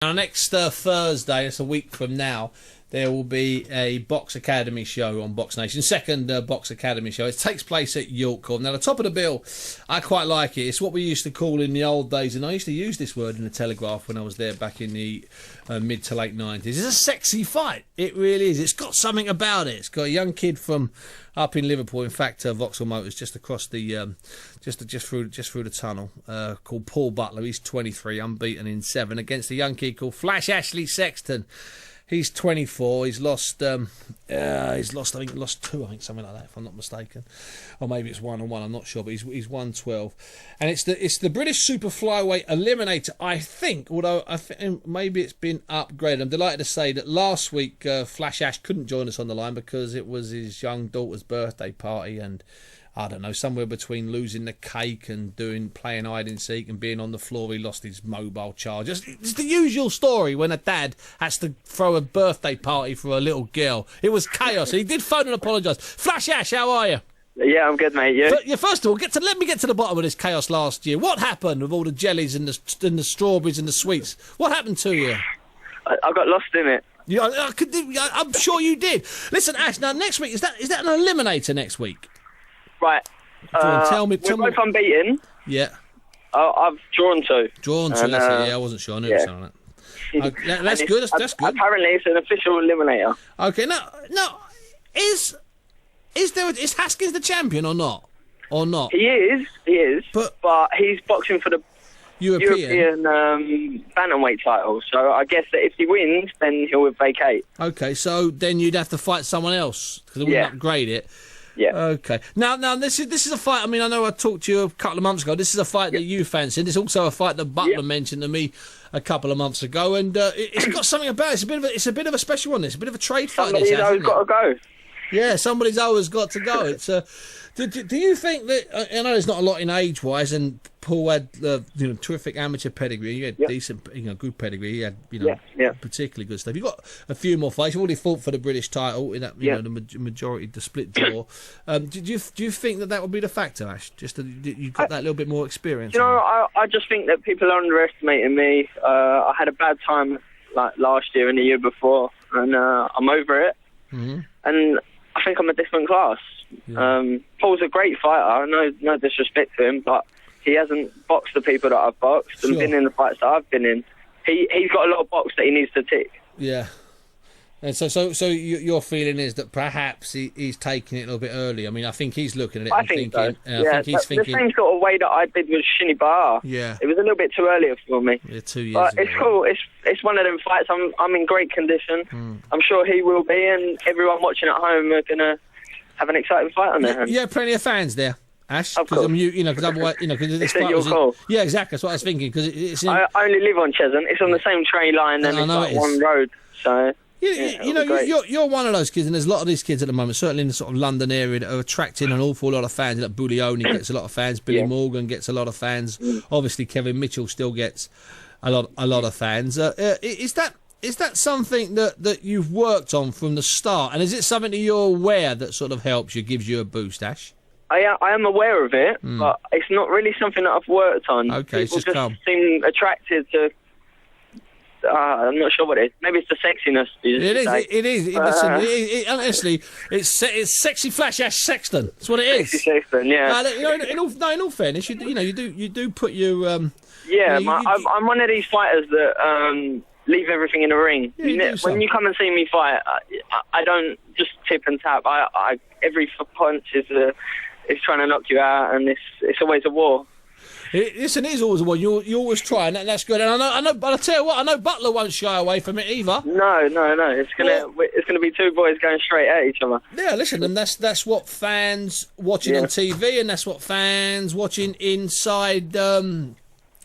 Now, next Thursday, it's a week from now, there will be a Box Academy show on Box Nation. Second Box Academy show. It takes place at York Hall. Now, the top of the bill, I quite like it. It's what we used to call in the old days, and I used to use this word in the Telegraph when I was there back in the mid to late 90s. It's a sexy fight. It really is. It's got something about it. It's got a young kid from up in Liverpool. In fact, Vauxhall Motors just across the just through the tunnel, called Paul Butler. He's 23, unbeaten in 7, against a young kid called Flash Ashley Sexton. He's 24. He's lost. I think he lost 2. I think something like that, if I'm not mistaken, or maybe it's 1 on 1. I'm not sure, but he's won 12, and it's the British Super Flyweight Eliminator. I think, although I think maybe it's been upgraded. I'm delighted to say that last week Flash Ash couldn't join us on the line because it was his young daughter's birthday party, and I don't know, somewhere between losing the cake and playing hide and seek and being on the floor, he lost his mobile charger. It's the usual story when a dad has to throw a birthday party for a little girl. It was chaos. And he did phone and apologise. Flash Ash, how are you? Yeah, I'm good, mate. You? Yeah, first of all, let me get to the bottom of this chaos last year. What happened with all the jellies and the strawberries and the sweets? What happened to you? I got lost in it. Yeah, I'm sure you did. Listen, Ash. Now next week is that an eliminator next week? Right. Tell me. We're both unbeaten. Yeah. I've drawn 2. That's it. Yeah, I wasn't sure. I knew it was on it. Okay, that's good. That's good. Apparently, it's an official eliminator. Okay. Now, is Haskins the champion or not? Or not? He is. But he's boxing for the European bantamweight title. So I guess that if he wins, then he'll vacate. Okay. So then you'd have to fight someone else because they wouldn't upgrade it. Yeah. Okay. Now this is a fight. I mean, I know I talked to you a couple of months ago. This is a fight that you fancied. It's also a fight that Butler mentioned to me a couple of months ago, and it's got something about it. It's a bit of a special one. It's a bit of a trade fight. Somebody's always got to go. Yeah, somebody's always got to go. It's do you think that? I know there's not a lot in age-wise, and Paul had terrific amateur pedigree. You had decent, good pedigree. He had particularly good stuff. You got a few more fights. You've already fought for the British title in that the majority, the split draw. Do you think that would be the factor, Ash? Just that you've got that little bit more experience. I just think that people are underestimating me. I had a bad time like last year and the year before, and I'm over it. Mm-hmm. And I think I'm a different class. Yeah. Paul's a great fighter. No disrespect to him, but he hasn't boxed the people that I've boxed and been in the fights that I've been in. He's got a lot of box that he needs to tick. Yeah. And so your feeling is that perhaps he's taking it a little bit early. I mean, I think he's looking at it and thinking... So. I think he's thinking... The same sort of way that I did with Shinny Bar. Yeah. It was a little bit too early for me. Yeah, 2 years but ago. It's cool. It's one of them fights. I'm in great condition. I'm sure he will be, and everyone watching at home are going to have an exciting fight on their hands. Yeah, plenty of fans there, Ash. Because otherwise, because this fight was... Call. Yeah, exactly. That's what I was thinking. Because I only live on Cheshunt. It's on the same train line, and it's like one road. So... You're one of those kids, and there's a lot of these kids at the moment, certainly in the sort of London area, that are attracting an awful lot of fans. Like Bullioni gets a lot of fans, Billy Morgan gets a lot of fans. Obviously, Kevin Mitchell still gets a lot of fans. Is that something that you've worked on from the start, and is it something that you're aware that sort of helps you, gives you a boost, Ash? I am aware of it, but it's not really something that I've worked on. Okay, People it's just come. Seem attracted to. I'm not sure what it is. Maybe it's the sexiness. It is. Listen, honestly, it's sexy Flash Ash Sexton. That's what it is. Sexy Sexton, yeah. In all fairness, you do put you. I'm one of these fighters that leave everything in the ring. When you come and see me fight, I don't just tip and tap. Every punch is trying to knock you out, and it's always a war. It is always a war. You always try, and that's good. And I know. But I tell you what, I know Butler won't shy away from it either. No. It's gonna be 2 boys going straight at each other. Yeah, listen, and that's what fans watching on TV, and that's what fans watching inside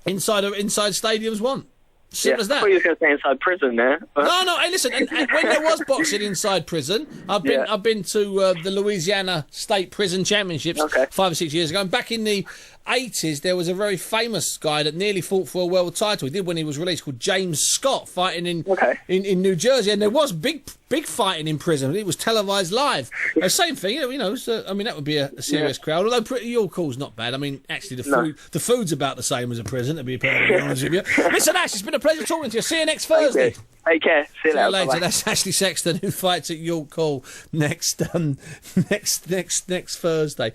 stadiums want. Simple as that. I thought you were going to say inside prison there. But... No. Hey, listen. And when there was boxing inside prison, I've been to the Louisiana State Prison Championships 5 or 6 years ago. And back in the 80s, there was a very famous guy that nearly fought for a world title. He did when he was released, called James Scott, fighting in New Jersey. And there was big fighting in prison. It was televised live. Same thing, I mean, that would be a serious crowd. Although York Hall's not bad. I mean, actually, the food's about the same as a prison, to be perfectly honest with you. Listen, Ash, it's been a pleasure talking to you. See you next Thursday. Take care. See you later. Bye-bye. That's Ashley Sexton, who fights at York Hall next Thursday.